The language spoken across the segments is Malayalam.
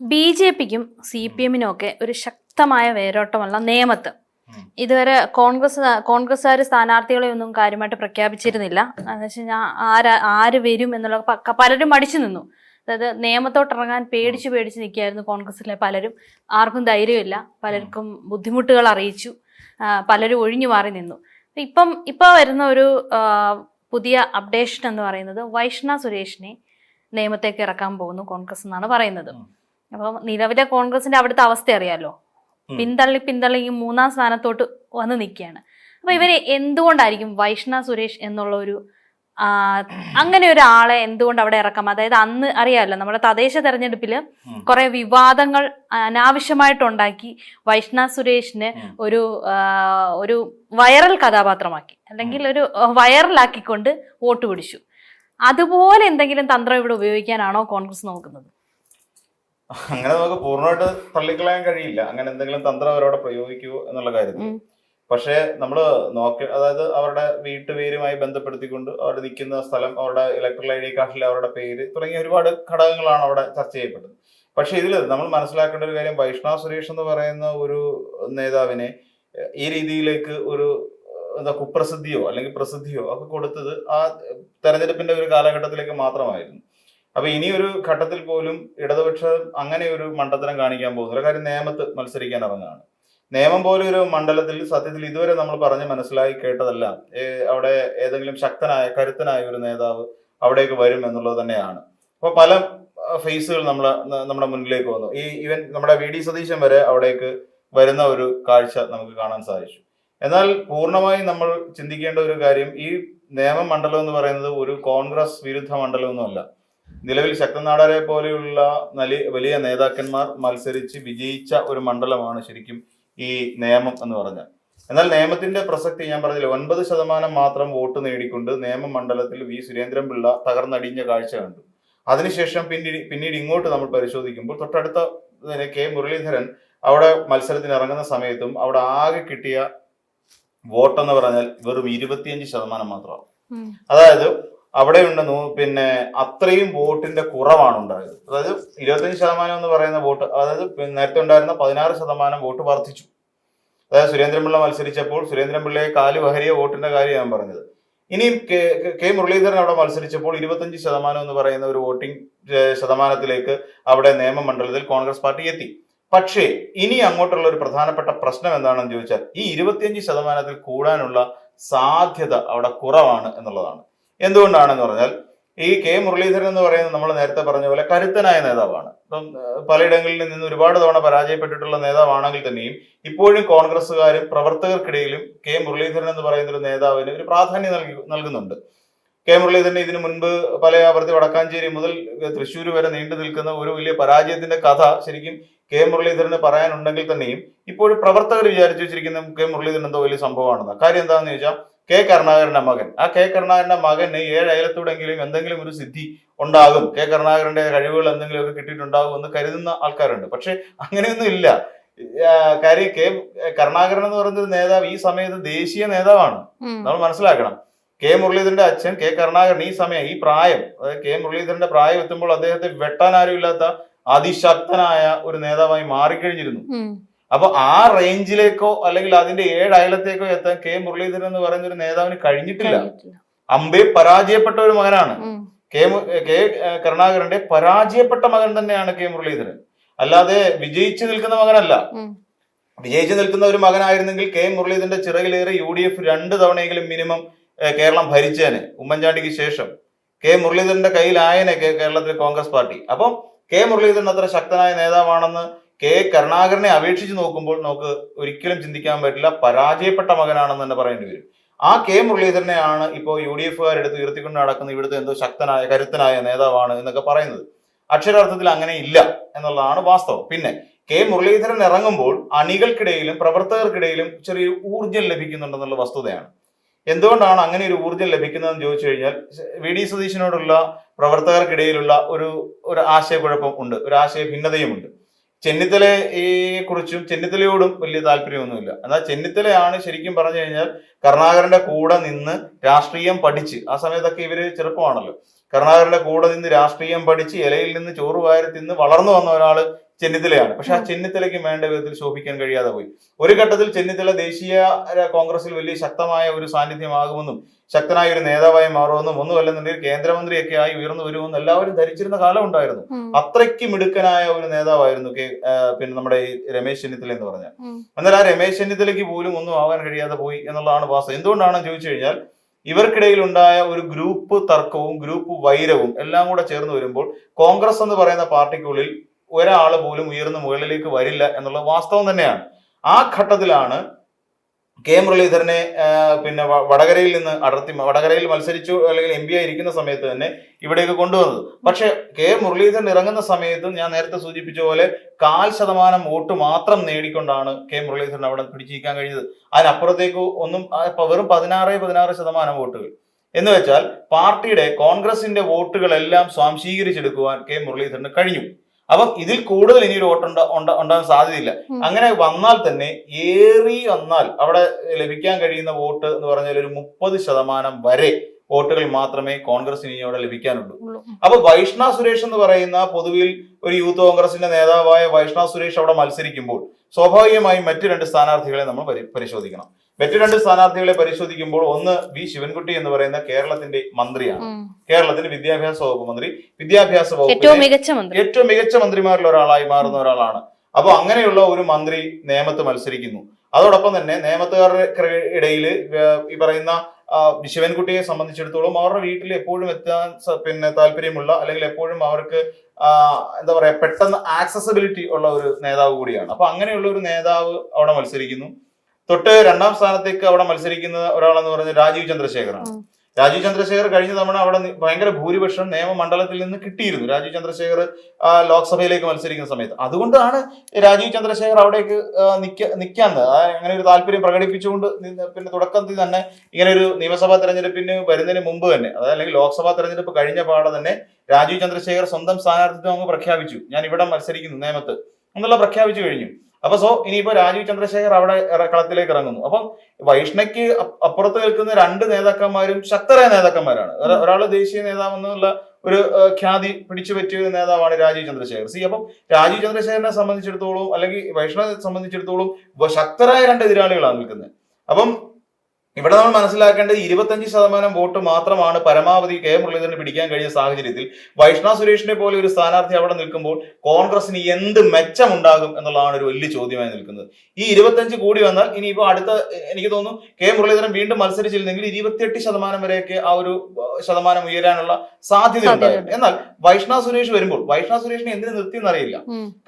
ബി.ജെ.പിക്കും സി.പി.എമ്മിനും ഒക്കെ ഒരു ശക്തമായ വേരോട്ടമല്ല നേമത്ത്. ഇതുവരെ കോൺഗ്രസ്സുകാർ സ്ഥാനാർത്ഥികളെ ഒന്നും കാര്യമായിട്ട് പ്രഖ്യാപിച്ചിരുന്നില്ല. എന്ന് വെച്ച് കഴിഞ്ഞാൽ ആര് വരും എന്നുള്ള പലരും മടിച്ചു നിന്നു. അതായത് നേമത്തോട്ടിറങ്ങാൻ പേടിച്ച് നിൽക്കുകയായിരുന്നു കോൺഗ്രസ്സിലെ പലരും. ആർക്കും ധൈര്യമില്ല, പലർക്കും ബുദ്ധിമുട്ടുകൾ അറിയിച്ചു, പലരും ഒഴിഞ്ഞു മാറി നിന്നു. ഇപ്പോൾ വരുന്ന ഒരു പുതിയ അപ്ഡേഷൻ എന്ന് പറയുന്നത് വൈഷ്ണ സുരേഷിനെ നേമത്തേക്ക് ഇറക്കാൻ പോകുന്നു കോൺഗ്രസ് എന്നാണ് പറയുന്നത്. അപ്പം നിലവിലെ കോൺഗ്രസിന്റെ അവിടുത്തെ അവസ്ഥ അറിയാലോ, പിന്തള്ളി ഈ 3-ാം സ്ഥാനത്തോട്ട് വന്ന് നിൽക്കുകയാണ്. അപ്പൊ ഇവര് എന്തുകൊണ്ടായിരിക്കും വൈഷ്ണ സുരേഷ് എന്നുള്ള ഒരു അങ്ങനെ ഒരാളെ എന്തുകൊണ്ട് അവിടെ ഇറക്കാം? അതായത് അന്ന് അറിയാമല്ലോ, നമ്മുടെ തദ്ദേശ തെരഞ്ഞെടുപ്പില് കുറെ വിവാദങ്ങൾ അനാവശ്യമായിട്ടുണ്ടാക്കി വൈഷ്ണ സുരേഷിന് ഒരു വൈറൽ കഥാപാത്രമാക്കി, അല്ലെങ്കിൽ ഒരു വൈറലാക്കിക്കൊണ്ട് വോട്ട് പിടിച്ചു. അതുപോലെ എന്തെങ്കിലും തന്ത്രം ഇവിടെ ഉപയോഗിക്കാനാണോ കോൺഗ്രസ് നോക്കുന്നത്? അങ്ങനെ നമുക്ക് പൂർണ്ണമായിട്ട് തള്ളിക്കളയാൻ കഴിയില്ല, അങ്ങനെ എന്തെങ്കിലും തന്ത്രം അവരവിടെ പ്രയോഗിക്കുമോ എന്നുള്ള കാര്യത്തിൽ. പക്ഷേ നമ്മൾ അതായത് അവരുടെ വീട്ടുപേരുമായി ബന്ധപ്പെടുത്തിക്കൊണ്ട് അവർ നിൽക്കുന്ന സ്ഥലം, അവരുടെ ഇലക്ട്രൽ ഐ ഡി കാർഡിൽ അവരുടെ പേര് തുടങ്ങിയ ഒരുപാട് ഘടകങ്ങളാണ് അവിടെ ചർച്ച ചെയ്യപ്പെട്ടത്. പക്ഷെ ഇതിൽ നമ്മൾ മനസ്സിലാക്കേണ്ട ഒരു കാര്യം, വൈഷ്ണവ സുരേഷ് എന്ന് പറയുന്ന ഒരു നേതാവിനെ ഈ രീതിയിലേക്ക് ഒരു കുപ്രസിദ്ധിയോ അല്ലെങ്കിൽ പ്രസിദ്ധിയോ ഒക്കെ കൊടുത്തത് ആ തെരഞ്ഞെടുപ്പിന്റെ ഒരു കാലഘട്ടത്തിലേക്ക് മാത്രമായിരുന്നു. അപ്പൊ ഇനി ഒരു ഘട്ടത്തിൽ പോലും ഇടതുപക്ഷം അങ്ങനെ ഒരു മണ്ടത്തരം കാണിക്കാൻ പോകുന്നില്ല. കാര്യം നേമത്ത് മത്സരിക്കാൻ ഇറങ്ങുകയാണ്. നേമം പോലെ ഒരു മണ്ഡലത്തിൽ സത്യത്തിൽ ഇതുവരെ നമ്മൾ പറഞ്ഞ് മനസ്സിലാക്കി കേട്ടതല്ല അവിടെ ഏതെങ്കിലും ശക്തനായ കരുത്തനായ ഒരു നേതാവ് അവിടേക്ക് വരും എന്നുള്ളത് തന്നെയാണ്. അപ്പൊ പല ഫേസുകൾ നമ്മുടെ മുന്നിലേക്ക് വന്നു. ഈവൻ നമ്മുടെ വി.ഡി. സതീശൻ വരെ അവിടേക്ക് വരുന്ന ഒരു കാഴ്ച നമുക്ക് കാണാൻ സാധിച്ചു. എന്നാൽ പൂർണ്ണമായും നമ്മൾ ചിന്തിക്കേണ്ട ഒരു കാര്യം, ഈ നേമം മണ്ഡലം എന്ന് പറയുന്നത് ഒരു കോൺഗ്രസ് വിരുദ്ധ മണ്ഡലമൊന്നുമല്ല. നിലവിൽ ശക്തനാടാരെ പോലെയുള്ള വലിയ നേതാക്കന്മാർ മത്സരിച്ച് വിജയിച്ച ഒരു മണ്ഡലമാണ് ശരിക്കും ഈ നേമം എന്ന് പറഞ്ഞാൽ. എന്നാൽ നേമത്തിന്റെ പ്രസക്തി ഞാൻ പറഞ്ഞില്ല, 9% മാത്രം വോട്ട് നേടിക്കൊണ്ട് നേമം മണ്ഡലത്തിൽ വി സുരേന്ദ്രൻപിള്ള തകർന്നടിഞ്ഞ കാഴ്ച കണ്ടു. അതിനുശേഷം പിന്നീട് ഇങ്ങോട്ട് നമ്മൾ പരിശോധിക്കുമ്പോൾ തൊട്ടടുത്ത കെ മുരളീധരൻ അവിടെ മത്സരത്തിന് ഇറങ്ങുന്ന സമയത്തും അവിടെ ആകെ കിട്ടിയ വോട്ടെന്ന് പറഞ്ഞാൽ വെറും 25% മാത്രമാണ്. അതായത് അവിടെ ഉണ്ട് പിന്നെ അത്രയും വോട്ടിന്റെ കുറവാണ് ഉണ്ടായത്. അതായത് 25% എന്ന് പറയുന്ന വോട്ട്, അതായത് നേരത്തെ ഉണ്ടായിരുന്ന 16% വോട്ട് വർദ്ധിച്ചു. അതായത് സുരേന്ദ്രൻപിള്ള മത്സരിച്ചപ്പോൾ സുരേന്ദ്രൻപിള്ളയെ കാല് വഹരിയ വോട്ടിന്റെ കാര്യം ഞാൻ പറഞ്ഞത്. ഇനിയും കെ മുരളീധരൻ അവിടെ മത്സരിച്ചപ്പോൾ 25% എന്ന് പറയുന്ന ഒരു വോട്ടിംഗ് ശതമാനത്തിലേക്ക് അവിടെ നിയമമണ്ഡലത്തിൽ കോൺഗ്രസ് പാർട്ടി എത്തി. പക്ഷേ ഇനി അങ്ങോട്ടുള്ള ഒരു പ്രധാനപ്പെട്ട പ്രശ്നം എന്താണെന്ന് ചോദിച്ചാൽ, ഈ 25% കൂടാനുള്ള സാധ്യത അവിടെ കുറവാണ് എന്നുള്ളതാണ്. എന്തുകൊണ്ടാണെന്ന് പറഞ്ഞാൽ, ഈ കെ മുരളീധരൻ എന്ന് പറയുന്നത് നമ്മൾ നേരത്തെ പറഞ്ഞ പോലെ കരുത്തനായ നേതാവാണ്. ഇപ്പം പലയിടങ്ങളിൽ നിന്ന് ഒരുപാട് തവണ പരാജയപ്പെട്ടിട്ടുള്ള നേതാവാണെങ്കിൽ തന്നെയും ഇപ്പോഴും കോൺഗ്രസ്സുകാരും പ്രവർത്തകർക്കിടയിലും കെ മുരളീധരൻ എന്ന് പറയുന്ന ഒരു നേതാവിന് ഒരു പ്രാധാന്യം നൽകുന്നുണ്ട്. കെ മുരളീധരൻ ഇതിനു മുൻപ് പല ആവർത്തി വടക്കാഞ്ചേരി മുതൽ തൃശ്ശൂർ വരെ നീണ്ടു നിൽക്കുന്ന ഒരു വലിയ പരാജയത്തിന്റെ കഥ ശരിക്കും കെ മുരളീധരന് പറയാനുണ്ടെങ്കിൽ തന്നെയും ഇപ്പോഴും പ്രവർത്തകർ വിചാരിച്ചു വെച്ചിരിക്കുന്ന കെ മുരളീധരൻ എന്തോ വലിയ സംഭവമാണെന്ന്. കാര്യം എന്താണെന്ന് ചോദിച്ചാൽ, കെ കരുണാകരന്റെ മകൻ, ആ കെ കരുണാകരന്റെ മകന് 7 അയലത്തൂടെങ്കിലും എന്തെങ്കിലും ഒരു സിദ്ധി ഉണ്ടാകും, കെ കരുണാകരന്റെ കഴിവുകൾ എന്തെങ്കിലും ഒക്കെ കിട്ടിയിട്ടുണ്ടാകും എന്ന് കരുതുന്ന ആൾക്കാരുണ്ട്. പക്ഷെ അങ്ങനെയൊന്നും ഇല്ല. കാര്യം കെ കരുണാകരൻ എന്ന് പറയുന്ന നേതാവ് ഈ സമയത്ത് ദേശീയ നേതാവാണ്, നമ്മൾ മനസ്സിലാക്കണം. കെ മുരളീധരന്റെ അച്ഛൻ കെ കരുണാകരൻ ഈ പ്രായം, അതായത് കെ മുരളീധരന്റെ പ്രായം എത്തുമ്പോൾ അദ്ദേഹത്തെ വെട്ടാൻ ആരും ഇല്ലാത്ത അതിശക്തനായ ഒരു നേതാവായി മാറിക്കഴിഞ്ഞിരുന്നു. അപ്പൊ ആ റേഞ്ചിലേക്കോ അല്ലെങ്കിൽ അതിന്റെ 7 അയലത്തേക്കോ എത്താൻ കെ മുരളീധരൻ എന്ന് പറയുന്ന ഒരു നേതാവിന് കഴിഞ്ഞിട്ടില്ല. അമ്പേ പരാജയപ്പെട്ട ഒരു മകനാണ്. കെ കരുണാകരന്റെ പരാജയപ്പെട്ട മകൻ തന്നെയാണ് കെ മുരളീധരൻ, അല്ലാതെ വിജയിച്ചു നിൽക്കുന്ന മകനല്ല. വിജയിച്ചു നിൽക്കുന്ന ഒരു മകനായിരുന്നെങ്കിൽ കെ മുരളീധരന്റെ ചിറകിലേറെ UDF 2 തവണയെങ്കിലും മിനിമം കേരളം ഭരിച്ചേനെ. ഉമ്മൻചാണ്ടിക്ക് ശേഷം കെ മുരളീധരന്റെ കയ്യിലായനെ കേരളത്തിലെ കോൺഗ്രസ് പാർട്ടി. അപ്പം കെ മുരളീധരൻ അത്ര ശക്തനായ നേതാവാണെന്ന് കെ കരുണാകരനെ അപേക്ഷിച്ച് നോക്കുമ്പോൾ നമുക്ക് ഒരിക്കലും ചിന്തിക്കാൻ പറ്റില്ല. പരാജയപ്പെട്ട മകനാണെന്ന് തന്നെ പറയേണ്ടി വരും. ആ കെ മുരളീധരനെയാണ് ഇപ്പോൾ UDF എടുത്ത് ഉയർത്തിക്കൊണ്ട് നടക്കുന്ന ഇവിടുത്തെ എന്തോ ശക്തനായ കരുത്തനായ നേതാവാണ് എന്നൊക്കെ പറയുന്നത്. അക്ഷരാർത്ഥത്തിൽ അങ്ങനെ ഇല്ല എന്നുള്ളതാണ് വാസ്തവം. പിന്നെ കെ മുരളീധരൻ ഇറങ്ങുമ്പോൾ അണികൾക്കിടയിലും പ്രവർത്തകർക്കിടയിലും ചെറിയൊരു ഊർജ്ജം ലഭിക്കുന്നുണ്ടെന്നുള്ള വസ്തുതയാണ്. എന്തുകൊണ്ടാണ് അങ്ങനെ ഒരു ഊർജ്ജം ലഭിക്കുന്നതെന്ന് ചോദിച്ചു കഴിഞ്ഞാൽ, വി.ഡി. സതീശനോടുള്ള പ്രവർത്തകർക്കിടയിലുള്ള ഒരു ആശയക്കുഴപ്പം ഉണ്ട്, ഒരു ആശയ ഭിന്നതയുമുണ്ട്. ചെന്നിത്തലയെ കുറിച്ചും ചെന്നിത്തലയോടും വലിയ താല്പര്യമൊന്നുമില്ല. എന്നാൽ ചെന്നിത്തലയാണ് ശരിക്കും പറഞ്ഞു കഴിഞ്ഞാൽ കരുണാകരന്റെ കൂടെ നിന്ന് രാഷ്ട്രീയം പഠിച്ച്, ആ സമയത്തൊക്കെ ഇവര് ചെറുപ്പമാണല്ലോ, കരുണാകരന്റെ കൂടെ നിന്ന് രാഷ്ട്രീയം പഠിച്ച് ഇലയിൽ നിന്ന് ചോറ് വാരി തിന്ന് വളർന്നു വന്ന ഒരാള് ചെന്നിത്തലയാണ്. പക്ഷെ ആ ചെന്നിത്തലയ്ക്ക് വേണ്ട വിധത്തിൽ ശോഭിക്കാൻ കഴിയാതെ പോയി. ഒരു ഘട്ടത്തിൽ ചെന്നിത്തല ദേശീയ കോൺഗ്രസിൽ വലിയ ശക്തമായ ഒരു സാന്നിധ്യമാകുമെന്നും ശക്തനായ ഒരു നേതാവായി മാറുമെന്നും ഒന്നുമല്ലെന്നുണ്ടെങ്കിൽ കേന്ദ്രമന്ത്രിയൊക്കെ ആയി ഉയർന്നു വരുമെന്നും എല്ലാവരും ധരിച്ചിരുന്ന കാലം ഉണ്ടായിരുന്നു. അത്രയ്ക്ക് മിടുക്കനായ ഒരു നേതാവായിരുന്നു പിന്നെ നമ്മുടെ ഈ രമേശ് ചെന്നിത്തല എന്ന് പറഞ്ഞാൽ. എന്നാൽ ആ രമേശ് ചെന്നിത്തലയ്ക്ക് പോലും ഒന്നും ആവാൻ കഴിയാതെ പോയി എന്നുള്ളതാണ് വാസ്തവം. എന്തുകൊണ്ടാണെന്ന് ചോദിച്ചു കഴിഞ്ഞാൽ ഇവർക്കിടയിൽ ഉണ്ടായ ഒരു ഗ്രൂപ്പ് തർക്കവും ഗ്രൂപ്പ് വൈരവും എല്ലാം കൂടെ ചേർന്ന് വരുമ്പോൾ കോൺഗ്രസ് എന്ന് പറയുന്ന പാർട്ടിക്കുള്ളിൽ ഒരാൾ പോലും ഉയർന്ന് മുകളിലേക്ക് വരില്ല എന്നുള്ള വാസ്തവം തന്നെയാണ്. ആ ഘട്ടത്തിലാണ് കെ മുരളീധരനെ പിന്നെ വടകരയിൽ നിന്ന് വടകരയിൽ മത്സരിച്ചു അല്ലെങ്കിൽ MP ആയി ഇരിക്കുന്ന സമയത്ത് തന്നെ ഇവിടേക്ക് കൊണ്ടുവന്നത്. പക്ഷെ കെ മുരളീധരൻ ഇറങ്ങുന്ന സമയത്തും ഞാൻ നേരത്തെ സൂചിപ്പിച്ച പോലെ 0.5% വോട്ട് മാത്രം നേടിക്കൊണ്ടാണ് കെ മുരളീധരൻ അവിടെ പിടിച്ചിരിക്കാൻ കഴിഞ്ഞത്. അതിനപ്പുറത്തേക്ക് ഒന്നും വെറും 16% വോട്ടുകൾ എന്ന് വെച്ചാൽ പാർട്ടിയുടെ കോൺഗ്രസിന്റെ വോട്ടുകളെല്ലാം സ്വാംശീകരിച്ചെടുക്കുവാൻ കെ മുരളീധരന് കഴിഞ്ഞു. അപ്പം ഇതിൽ കൂടുതൽ ഇനി ഒരു വോട്ട് ഉണ്ടാകാൻ സാധ്യതയില്ല. അങ്ങനെ വന്നാൽ തന്നെ വന്നാൽ അവിടെ ലഭിക്കാൻ കഴിയുന്ന വോട്ട് എന്ന് പറഞ്ഞാൽ ഒരു 30% വരെ വോട്ടുകൾ മാത്രമേ കോൺഗ്രസിന് ഇനി അവിടെ ലഭിക്കാനുള്ളൂ. അപ്പൊ വൈഷ്ണവ് സുരേഷ് എന്ന് പറയുന്ന പൊതുവിൽ ഒരു യൂത്ത് കോൺഗ്രസിന്റെ നേതാവായ വൈഷ്ണവ് സുരേഷ് അവിടെ മത്സരിക്കുമ്പോൾ സ്വാഭാവികമായും മറ്റു 2 സ്ഥാനാർത്ഥികളെ നമ്മൾ പരിശോധിക്കണം. മറ്റു 2 സ്ഥാനാർത്ഥികളെ പരിശോധിക്കുമ്പോൾ ഒന്ന് വി ശിവൻകുട്ടി എന്ന് പറയുന്ന കേരളത്തിന്റെ മന്ത്രിയാണ്. കേരളത്തിന്റെ വിദ്യാഭ്യാസ വകുപ്പ് മന്ത്രി. വിദ്യാഭ്യാസ വകുപ്പ് ഏറ്റവും മികച്ച മന്ത്രിമാരിൽ ഒരാളായി മാറുന്ന ഒരാളാണ്. അപ്പൊ അങ്ങനെയുള്ള ഒരു മന്ത്രി നേമത്ത് മത്സരിക്കുന്നു. അതോടൊപ്പം തന്നെ നേമത്തുകാരുടെ ഇടയിൽ ഈ പറയുന്ന ശിവൻകുട്ടിയെ സംബന്ധിച്ചിടത്തോളം അവരുടെ വീട്ടിൽ എപ്പോഴും എത്താൻ പിന്നെ താല്പര്യമുള്ള അല്ലെങ്കിൽ എപ്പോഴും അവർക്ക് എന്താ പറയാ പെട്ടെന്ന് ആക്സസിബിലിറ്റി ഉള്ള ഒരു നേതാവ് കൂടിയാണ്. അപ്പൊ അങ്ങനെയുള്ള ഒരു നേതാവ് അവിടെ മത്സരിക്കുന്നു. തൊട്ട് 2ാം സ്ഥാനത്തേക്ക് അവിടെ മത്സരിക്കുന്ന ഒരാളെന്ന് പറഞ്ഞാൽ രാജീവ് ചന്ദ്രശേഖറാണ്. രാജീവ് ചന്ദ്രശേഖർ കഴിഞ്ഞ തവണ അവിടെ ഭയങ്കര ഭൂരിപക്ഷം നിയമമണ്ഡലത്തിൽ നിന്ന് കിട്ടിയിരുന്നു. രാജീവ് ചന്ദ്രശേഖർ ലോക്സഭയിലേക്ക് മത്സരിക്കുന്ന സമയത്ത്. അതുകൊണ്ടാണ് രാജീവ് ചന്ദ്രശേഖർ അവിടേക്ക് നിൽക്കാന്ന് അങ്ങനെ ഒരു താല്പര്യം പ്രകടിപ്പിച്ചുകൊണ്ട് പിന്നെ തുടക്കത്തിൽ തന്നെ ഇങ്ങനെ ഒരു നിയമസഭാ തെരഞ്ഞെടുപ്പിന് വരുന്നതിന് മുമ്പ് തന്നെ അല്ലെങ്കിൽ ലോക്സഭാ തെരഞ്ഞെടുപ്പ് കഴിഞ്ഞ പാടെ തന്നെ രാജീവ് ചന്ദ്രശേഖർ സ്വന്തം സ്ഥാനാർത്ഥിത്വം അങ്ങ് പ്രഖ്യാപിച്ചു. ഞാൻ ഇവിടെ മത്സരിക്കുന്നു നേമത്ത് എന്നുള്ള പ്രഖ്യാപിച്ചു കഴിഞ്ഞു. അപ്പൊ ഇനിയിപ്പോ രാജീവ് ചന്ദ്രശേഖർ അവിടെ കളത്തിലേക്ക് ഇറങ്ങുന്നു. അപ്പം വൈഷ്ണയ്ക്ക് അപ്പുറത്ത് നിൽക്കുന്ന 2 നേതാക്കന്മാരും ശക്തരായ നേതാക്കന്മാരാണ്. ഒരാള് ദേശീയ നേതാവ് എന്നുള്ള ഒരു ഖ്യാതി പിടിച്ചു പറ്റിയ നേതാവാണ് രാജീവ് ചന്ദ്രശേഖർ. അപ്പം രാജീവ് ചന്ദ്രശേഖരനെ സംബന്ധിച്ചിടത്തോളം അല്ലെങ്കിൽ വൈഷ്ണവെ സംബന്ധിച്ചിടത്തോളം ശക്തരായ 2 എതിരാളികളാണ് നിൽക്കുന്നത്. അപ്പം ഇവിടെ നമ്മൾ മനസ്സിലാക്കേണ്ടത് 25% വോട്ട് മാത്രമാണ് പരമാവധി കെ മുരളീധരന് പിടിക്കാൻ കഴിഞ്ഞ സാഹചര്യത്തിൽ വൈഷ്ണവ് സുരേഷിനെ പോലെ ഒരു സ്ഥാനാർത്ഥി അവിടെ നിൽക്കുമ്പോൾ കോൺഗ്രസിന് എന്ത് മെച്ചമുണ്ടാകും എന്നുള്ളതാണ് ഒരു വലിയ ചോദ്യമായി നിൽക്കുന്നത്. ഈ 25 കൂടി വന്നാൽ ഇനിയിപ്പോ അടുത്ത എനിക്ക് തോന്നുന്നു കെ മുരളീധരൻ വീണ്ടും മത്സരിച്ചില്ലെങ്കിൽ 28% വരെയൊക്കെ ആ ഒരു ശതമാനം ഉയരാനുള്ള സാധ്യത ഉണ്ടായിരുന്നു. എന്നാൽ വൈഷ്ണവ് സുരേഷ് വരുമ്പോൾ വൈഷ്ണവ് സുരേഷിനെ എന്തിനു നിർത്തിയെന്നറിയില്ല.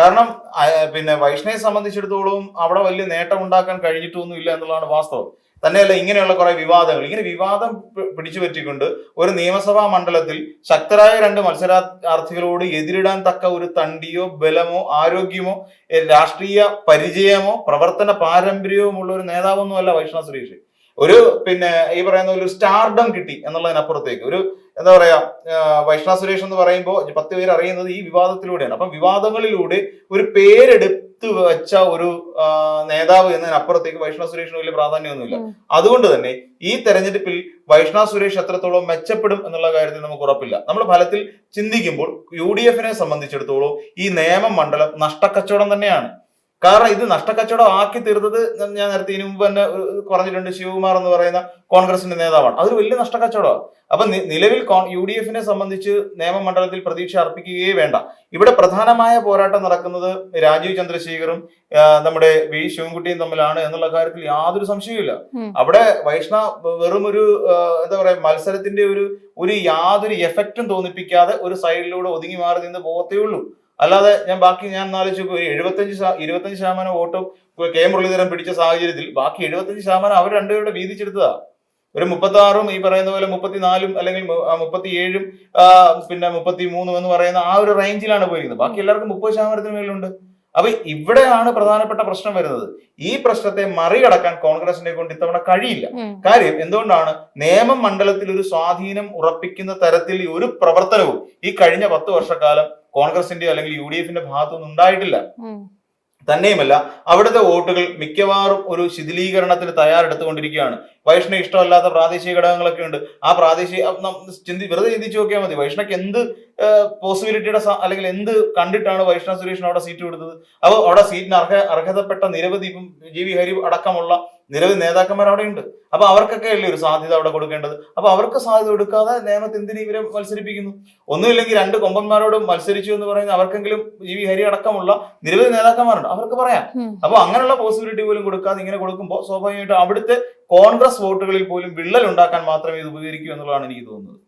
കാരണം പിന്നെ വൈഷ്ണവെ സംബന്ധിച്ചിടത്തോളം അവിടെ വലിയ നേട്ടം ഉണ്ടാക്കാൻ കഴിഞ്ഞിട്ടൊന്നുമില്ല എന്നുള്ളതാണ് വാസ്തവം. തന്നെയല്ല ഇങ്ങനെയുള്ള കുറെ വിവാദം പിടിച്ചു പറ്റിക്കൊണ്ട് ഒരു നിയമസഭാ മണ്ഡലത്തിൽ ശക്തരായ 2 മത്സരാർത്ഥികളോട് എതിരിടാൻ തക്ക ഒരു തണ്ടിയോ ബലമോ ആരോഗ്യമോ രാഷ്ട്രീയ പരിചയമോ പ്രവർത്തന പാരമ്പര്യവുമുള്ള ഒരു നേതാവൊന്നും അല്ല വൈഷ്ണവ് സുരേഷ്. ഒരു പിന്നെ ഈ പറയുന്ന ഒരു സ്റ്റാർഡം കിട്ടി എന്നുള്ളതിനപ്പുറത്തേക്ക് ഒരു എന്താ പറയാ വൈഷ്ണവ് സുരേഷ് എന്ന് പറയുമ്പോൾ 10 പേര് അറിയുന്നത് ഈ വിവാദത്തിലൂടെയാണ്. അപ്പം വിവാദങ്ങളിലൂടെ ഒരു പേരെടുത്ത് വെച്ച ഒരു നേതാവ് എന്നതിനപ്പുറത്തേക്ക് വൈഷ്ണവ് സുരേഷിന് വലിയ പ്രാധാന്യമൊന്നുമില്ല. അതുകൊണ്ട് തന്നെ ഈ തെരഞ്ഞെടുപ്പിൽ വൈഷ്ണവ് സുരേഷ് എത്രത്തോളം മെച്ചപ്പെടും എന്നുള്ള കാര്യത്തിൽ നമുക്ക് ഉറപ്പില്ല. നമ്മൾ ഫലത്തിൽ ചിന്തിക്കുമ്പോൾ UDF-നെ സംബന്ധിച്ചിടത്തോളം ഈ നിയമമണ്ഡലം നഷ്ടക്കച്ചവടം തന്നെയാണ്. കാരണം ഇത് നഷ്ടക്കച്ചവടം ആക്കി തീർത്തത് ഞാൻ നേരത്തെ ഇതിനു മുമ്പ് തന്നെ പറഞ്ഞിട്ടുണ്ട്. ശിവകുമാർ എന്ന് പറയുന്ന കോൺഗ്രസിന്റെ നേതാവാണ്. അതൊരു വലിയ നഷ്ടക്കച്ചവടമാണ്. അപ്പൊ നിലവിൽ UDF-നെ സംബന്ധിച്ച് നിയമമണ്ഡലത്തിൽ പ്രതീക്ഷ അർപ്പിക്കുകയേ വേണ്ട. ഇവിടെ പ്രധാനമായ പോരാട്ടം നടക്കുന്നത് രാജീവ് ചന്ദ്രശേഖറും നമ്മുടെ വി ശിവൻകുട്ടിയും തമ്മിലാണ് എന്നുള്ള കാര്യത്തിൽ യാതൊരു സംശയവുമില്ല. അവിടെ വൈഷ്ണവ് വെറും ഒരു എന്താ പറയാ മത്സരത്തിന്റെ ഒരു യാതൊരു എഫക്റ്റും തോന്നിപ്പിക്കാതെ ഒരു സൈഡിലൂടെ ഒതുങ്ങി മാറി നിന്ന് പോകത്തേ ഉള്ളൂ. അല്ലാതെ ഞാൻ ആലോചിച്ച് 25% വോട്ടും കെ മുരളീധരൻ പിടിച്ച സാഹചര്യത്തിൽ ബാക്കി 75% അവർ 2 പേരുടെ വീതിച്ചെടുത്തതാ. ഒരു 36-ഉം ഈ പറയുന്ന പോലെ 34-ഉം അല്ലെങ്കിൽ 37-ഉം പിന്നെ 33 എന്ന് പറയുന്ന ആ ഒരു റേഞ്ചിലാണ് പോയിരിക്കുന്നത്. ബാക്കി എല്ലാവർക്കും 30% മേലുണ്ട്. അപ്പൊ ഇവിടെയാണ് പ്രധാനപ്പെട്ട പ്രശ്നം വരുന്നത്. ഈ പ്രശ്നത്തെ മറികടക്കാൻ കോൺഗ്രസിനെ കൊണ്ട് ഇത്തവണ കഴിയില്ല. കാര്യം എന്തുകൊണ്ടാണ്? നിയമമണ്ഡലത്തിൽ ഒരു സ്വാധീനം ഉറപ്പിക്കുന്ന തരത്തിൽ ഒരു പ്രവർത്തനവും ഈ കഴിഞ്ഞ 10 വർഷക്കാലം കോൺഗ്രസിന്റെ അല്ലെങ്കിൽ UDF-ന്റെ ഭാഗത്തുനിന്ന് ഉണ്ടായിട്ടില്ല. തന്നെയുമല്ല അവിടുത്തെ വോട്ടുകൾ മിക്കവാറും ഒരു ശിഥിലീകരണത്തിന് തയ്യാറെടുത്തുകൊണ്ടിരിക്കുകയാണ്. വൈഷ്ണവ് ഇഷ്ടമല്ലാത്ത പ്രാദേശിക ഘടകങ്ങളൊക്കെ ഉണ്ട്. ആ പ്രാദേശിക വെറുതെ ചിന്തിച്ചു നോക്കിയാൽ മതി. വൈഷ്ണവ്ക്ക് എന്ത് പോസിബിലിറ്റിയുടെ അല്ലെങ്കിൽ എന്ത് കണ്ടിട്ടാണ് വൈഷ്ണവ് സുരേഷിന് അവിടെ സീറ്റ് കൊടുത്തത്? അപ്പോൾ അവിടെ സീറ്റിന് അർഹതപ്പെട്ട നിരവധി ഇപ്പം GV ഹരി അടക്കമുള്ള നിരവധി നേതാക്കന്മാർ അവിടെ ഉണ്ട്. അപ്പൊ അവർക്കൊക്കെ അല്ലേ ഒരു സാധ്യത അവിടെ കൊടുക്കേണ്ടത്? അപ്പൊ അവർക്ക് സാധ്യത കൊടുക്കാതെ നേമത്ത് എന്തിനു ഇവരെ മത്സരിപ്പിക്കുന്നു? ഒന്നുമില്ലെങ്കിൽ രണ്ട് കൊമ്പന്മാരോട് മത്സരിച്ചു എന്ന് പറയുന്നത് അവർക്കെങ്കിലും GV ഹരി അടക്കമുള്ള നിരവധി നേതാക്കന്മാരുണ്ട്, അവർക്ക് പറയാം. അപ്പൊ അങ്ങനെയുള്ള പോസിബിലിറ്റി പോലും കൊടുക്കാതെ ഇങ്ങനെ കൊടുക്കുമ്പോൾ സ്വാഭാവികമായിട്ടും അവിടുത്തെ കോൺഗ്രസ് വോട്ടുകളിൽ പോലും വിള്ളൽ ഉണ്ടാക്കാൻ മാത്രമേ ഇത് ഉപകരിക്കൂ എന്നുള്ളതാണ് എനിക്ക് തോന്നുന്നത്.